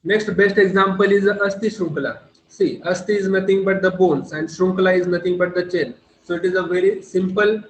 Next best example is Asti Shrunkala. See, Asti is nothing but the bones and Shrunkala is nothing but the chain. So it is a very simple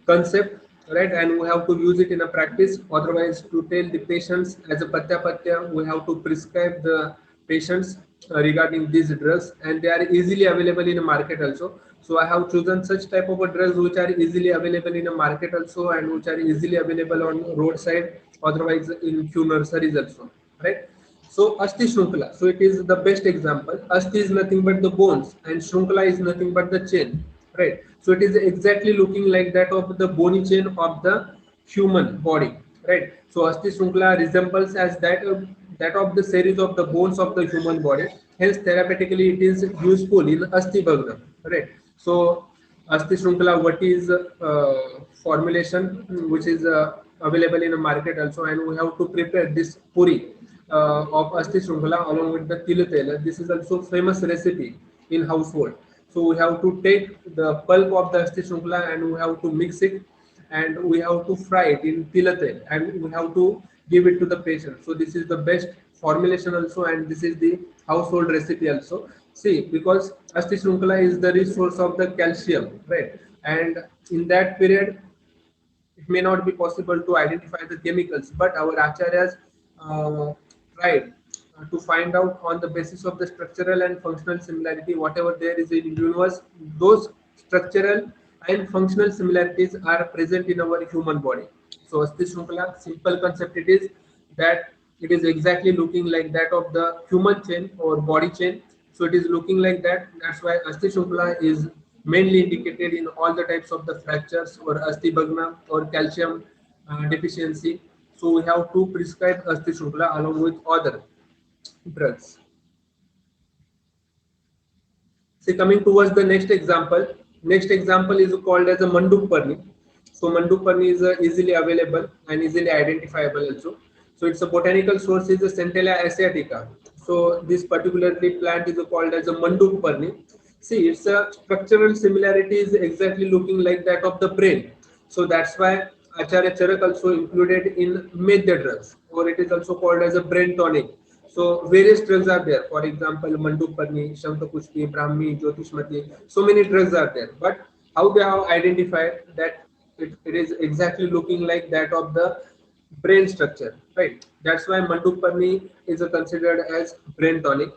concept, right? And we have to use it in a practice. Otherwise, to tell the patients as a patya, we have to prescribe the patients regarding these drugs, and they are easily available in a market also. So I have chosen such type of drugs which are easily available in a market also, and which are easily available on roadside, otherwise in few nurseries also, right? So Asti Shrunkala. So it is the best example. Asti is nothing but the bones and Shrunkala is nothing but the chain. Right. So it is exactly looking like that of the bony chain of the human body. Right. So Asti Shrunkala resembles as that of the series of the bones of the human body. Hence therapeutically it is useful in Asti Bhagna. Right. So Asti Shrunkala, what is formulation which is available in the market also, and we have to prepare this puri of Asti Shrunkala along with the Tilatel. This is also famous recipe in household. So we have to take the pulp of the Asti Shrunkala and we have to mix it and we have to fry it in Tilatel and we have to give it to the patient. So this is the best formulation also, and this is the household recipe also. See, because Asti Shrunkala is the rich source of the calcium, right? And in that period, it may not be possible to identify the chemicals, but our acharyas uh, tried to find out on the basis of the structural and functional similarity, whatever there is in universe, those structural and functional similarities are present in our human body. So Asti Shrunkala, simple concept it is that it is exactly looking like that of the human chain or body chain. So it is looking like that. That's why Asti Shrunkala is mainly indicated in all the types of the fractures or Asti Bhagna or calcium deficiency. So we have to prescribe Asti Shrunkala along with other drugs. See, coming towards the next example. Next example is called as a Manduk Parni. So Manduk Parni is easily available and easily identifiable also. So it's a botanical source is a Centella asiatica. So this particularly plant is called as a Manduk Parni. See, its a structural similarity is exactly looking like that of the brain. So that's why Acharya Charak also included in Medya drugs, or it is also called as a brain tonic. So various drugs are there. For example, Manduparni, Shankapushpi, Brahmi, Jyotishmati. So many drugs are there. But how they have identified that it is exactly looking like that of the brain structure, right? That's why Manduparni is considered as brain tonic.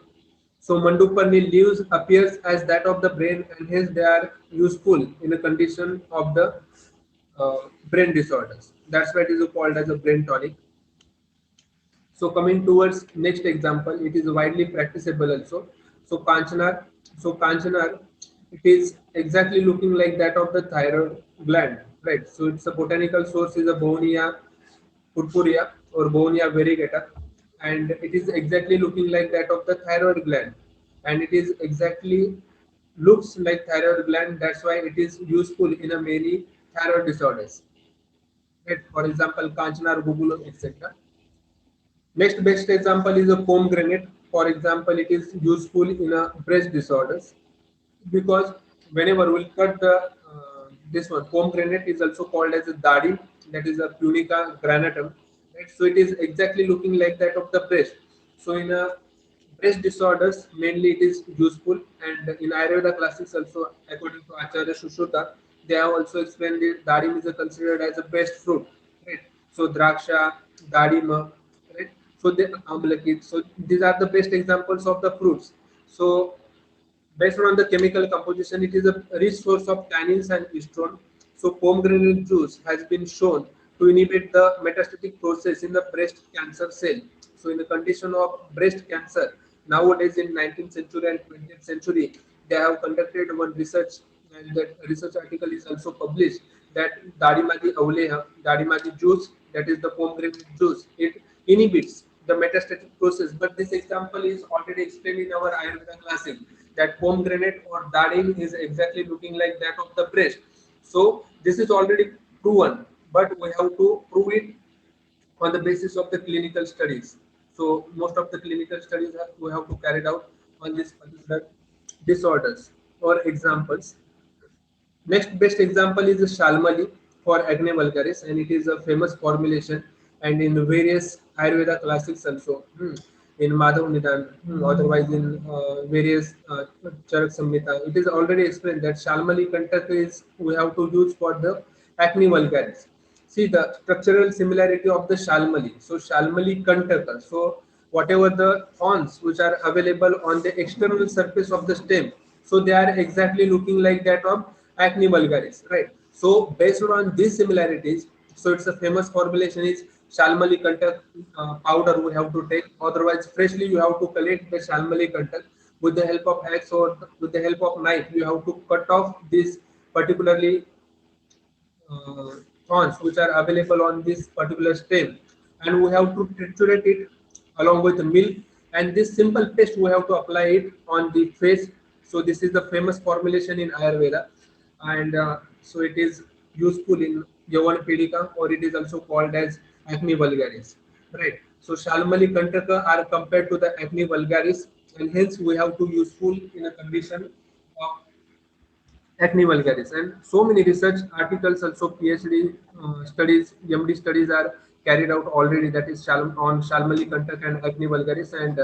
So Manduparni leaves appears as that of the brain, and hence they are useful in a condition of the brain disorders. That's why it is called as a brain tonic. So coming towards next example, it is widely practicable also. So Kanchanar, it is exactly looking like that of the thyroid gland, right? So it's a botanical source is a Bohnia purpurea or Bohnia variegata, and it is exactly looking like that of the thyroid gland, and it is exactly looks like thyroid gland. That's why it is useful in a many thyroid disorders. Right? For example, Kanchanar, Gugulo, etc. Next best example is a pomegranate. For example, it is useful in a breast disorders because whenever we'll cut the this one pomegranate is also called as a dadi, that is a punica granatum. Right? So it is exactly looking like that of the breast. So in a breast disorders mainly it is useful, and in Ayurveda classics also according to Acharya Sushruta they have also explained that dadim is considered as a best fruit. Right? So draksha, dadima, right? So they amlaki. So these are the best examples of the fruits. So based on the chemical composition, it is a rich source of tannins and estrone. So pomegranate juice has been shown to inhibit the metastatic process in the breast cancer cell. So in the condition of breast cancer, nowadays in 19th century and 20th century, they have conducted one research, and that research article is also published that Dadimadi juice, that is the pomegranate juice, it inhibits the metastatic process. But this example is already explained in our Ayurveda classic that pomegranate or dadim is exactly looking like that of the breast. So this is already proven, but we have to prove it on the basis of the clinical studies. So most of the clinical studies we have to carry out on this particular disorders or examples. Next best example is the Shalmali for Acne vulgaris, and it is a famous formulation and in various Ayurveda classics also. in Madhav Nidan, otherwise in various Charak Samhita. It is already explained that Shalmali Kantaka is we have to use for the acne vulgaris. See the structural similarity of the Shalmali. So Shalmali Kantaka. So whatever the thorns which are available on the external surface of the stem, so they are exactly looking like that of acne vulgaris, right? So based on these similarities, so it's a famous formulation is Shalmali Kantak powder we have to take. Otherwise, freshly you have to collect the Shalmali Kantak with the help of axe or with the help of knife. You have to cut off this particularly uh, thorns which are available on this particular stem, and we have to triturate it along with the milk, and this simple paste we have to apply it on the face. So this is the famous formulation in Ayurveda, and so it is useful in Yavan Pedika, or it is also called as acne vulgaris, right? So Shalmali Kantaka are compared to the acne vulgaris, and hence we have to useful in a condition of acne vulgaris, and so many research articles, also PhD studies, MD studies are carried out already, that is on Shalmali Kantak and acne vulgaris, and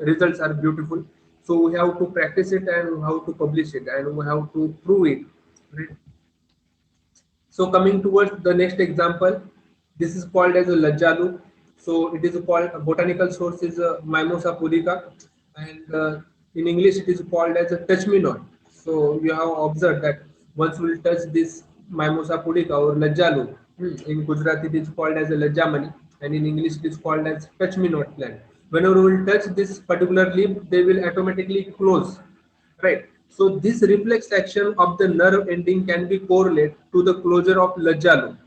results are beautiful. So we have to practice it, and we have to publish it, and we have to prove it, right? So coming towards the next example, this is called as a Lajjalu. So it is called a botanical source is Mimosa pudica, and in English it is called as a touch me not. So you have observed that once we will touch this Mimosa pudica or Lajjalu, in Gujarati it is called as a Lajjamani, and in English it is called as touch me not plant. Whenever we will touch this particular leaf, they will automatically close, right? So this reflex action of the nerve ending can be correlated to the closure of Lajjalu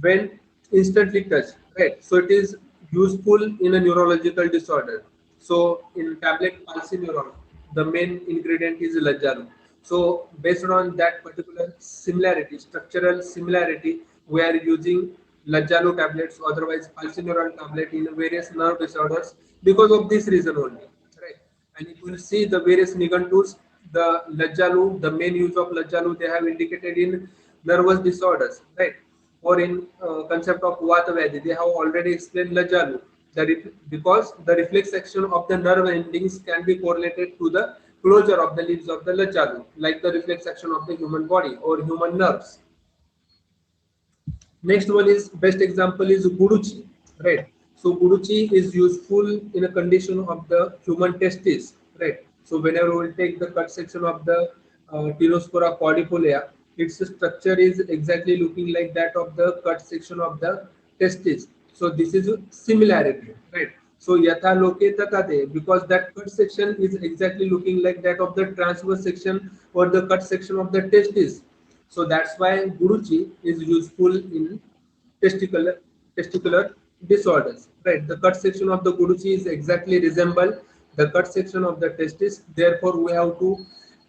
when instantly touched, right? So it is useful in a neurological disorder. So in tablet calcineuron, the main ingredient is Lajjalu. So based on that particular similarity, structural similarity, we are using Lajjalu tablets, otherwise calcineuron tablet in various nerve disorders because of this reason only, right? And if you see the various nigantus, the Lajjalu, the main use of Lajjalu, they have indicated in nervous disorders, right? Or in concept of Vata Vyadhi, they have already explained Lajjalu. Because the reflex action of the nerve endings can be correlated to the closure of the leaves of the Lajjalu, like the reflex action of the human body or human nerves. Next one is best example is Guduchi, right? So Guduchi is useful in a condition of the human testis, right? So whenever we will take the cut section of the Tinospora cordipolea, its structure is exactly looking like that of the cut section of the testis. So this is a similarity, right? So yatha loke tatha de, because that cut section is exactly looking like that of the transverse section or the cut section of the testis. So that's why Guruji is useful in testicular disorders. Right. The cut section of the Guruji is exactly resemble the cut section of the testis. Therefore, we have to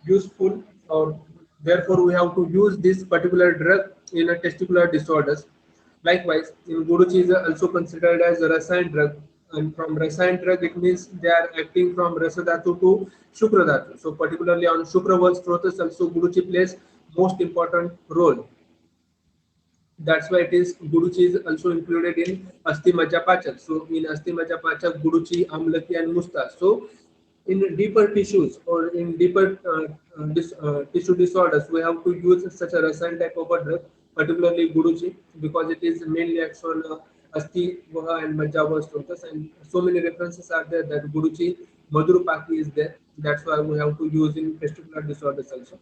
useful or therefore we have to use this particular drug in a testicular disorders. Likewise, in Guruji is also considered as a Rasayan drug, and from Rasayan drug it means they are acting from Rasadhatu to Shukradhatu. So particularly on Shukravas Strotas also Guruji plays most important role. That's why it is Guruchi is also included in Asti Maja Pachak. So in Asti Maja Pachak, Guruchi, Amlaki and Musta. So in deeper tissues or in deeper tissue disorders, we have to use such a Rasayan type of a drug, particularly Guruchi, because it is mainly acts on Asti, Vaha and Maja Strotas, and so many references are there that Guruchi, Madhurupaki is there. That's why we have to use in testicular disorders also.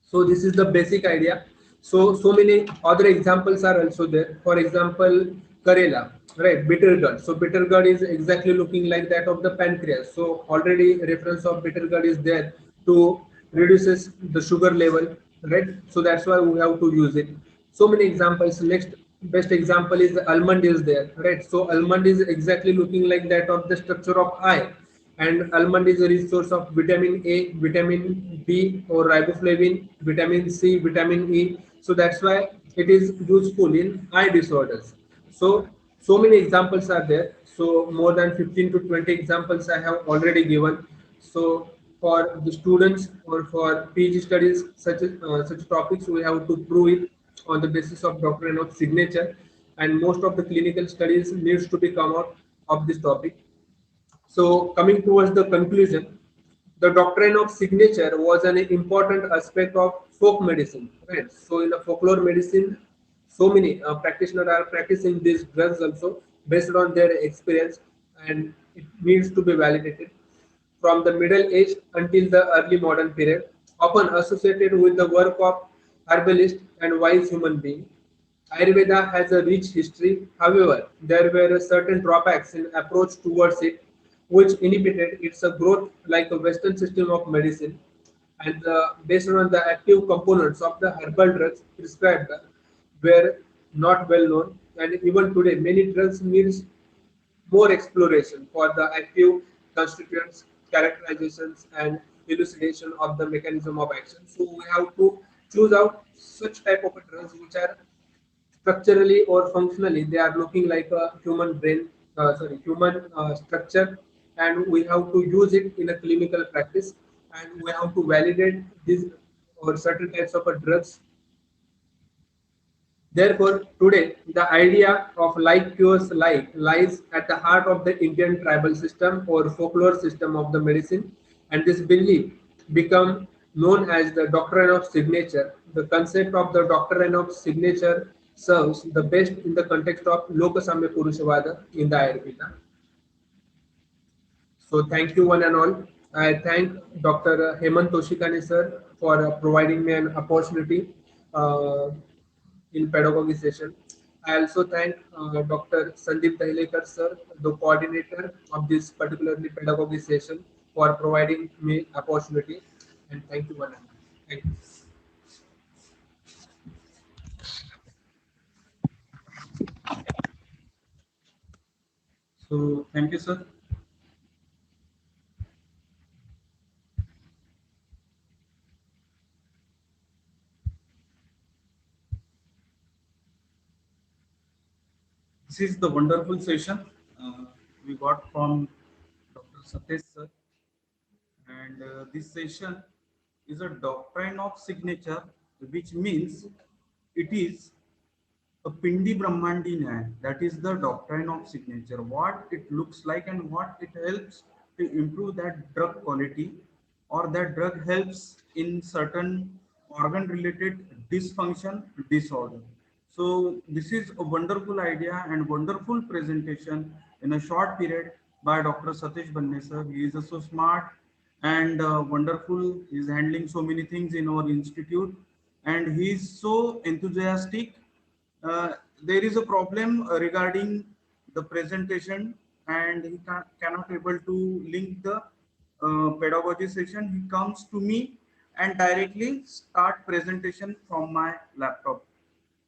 So this is the basic idea. So many other examples are also there. For example, Karela, right? Bitter gourd. So bitter gourd is exactly looking like that of the pancreas. So already reference of bitter gourd is there to reduces the sugar level, right? So that's why we have to use it. So many examples. Next best example is the almond is there, right? So almond is exactly looking like that of the structure of eye, and almond is a rich source of vitamin A, vitamin B or riboflavin, vitamin C, vitamin E. So that's why it is useful in eye disorders. So many examples are there. So more than 15 to 20 examples I have already given. So for the students or for PG studies, such topics we have to prove it on the basis of doctrine of signature, and most of the clinical studies needs to be come out of this topic. So coming towards the conclusion, the doctrine of signature was an important aspect of folk medicine. Right. So in the folklore medicine, so many practitioners are practicing these drugs also based on their experience, and it needs to be validated from the Middle Age until the early modern period, often associated with the work of herbalist and wise human being. Ayurveda has a rich history. However, there were certain drawbacks in approach towards it, which inhibited its growth like a Western system of medicine. And based on the active components of the herbal drugs prescribed were not well known. And even today, many drugs needs more exploration for the active constituents, characterizations, and elucidation of the mechanism of action. So we have to choose out such type of drugs which are structurally or functionally they are looking like a human brain, human structure, and we have to use it in a clinical practice, and we have to validate these or certain types of drugs. Therefore, today, the idea of like cures like lies at the heart of the Indian tribal system or folklore system of the medicine, and this belief become known as the doctrine of signature. The concept of the doctrine of signature serves the best in the context of Lokasamya Purushavada in the Ayurveda. So thank you one and all. I thank Dr. Hemant Toshikani sir for providing me an opportunity uh, in pedagogy session. I also thank Dr. Sandeep Dahlekar sir, the coordinator of this particularly pedagogy session, for providing me opportunity. And thank you one and all. Thank you. So thank you, sir. This is the wonderful session uh, we got from Dr. Satej sir, and this session is a doctrine of signature, which means it is a Pindi Brahmandi Nyaya. That is the doctrine of signature. What it looks like and what it helps to improve that drug quality, or that drug helps in certain organ related dysfunction disorder. So this is a wonderful idea and wonderful presentation in a short period by Dr. Satej Banne sir. He is so smart and wonderful. He is handling so many things in our institute, and he is so enthusiastic. There is a problem regarding the presentation, and he cannot able to link the pedagogy session. He comes to me and directly start presentation from my laptop,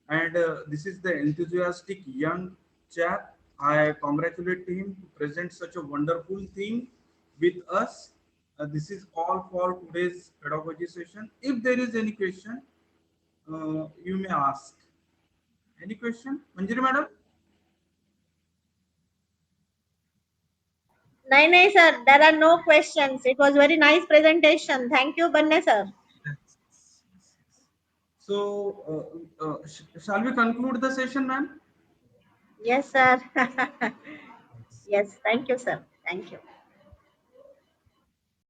and this is the enthusiastic young chap. I congratulate him to present such a wonderful thing with us. This is all for today's pedagogy session. If there is any question, you may ask. Any question, Manjari madam? Nahi, nahi, sir. There are no questions. It was very nice presentation. Thank you, Banne sir. So, shall we conclude the session, ma'am? Yes, sir. Yes, thank you, sir. Thank you.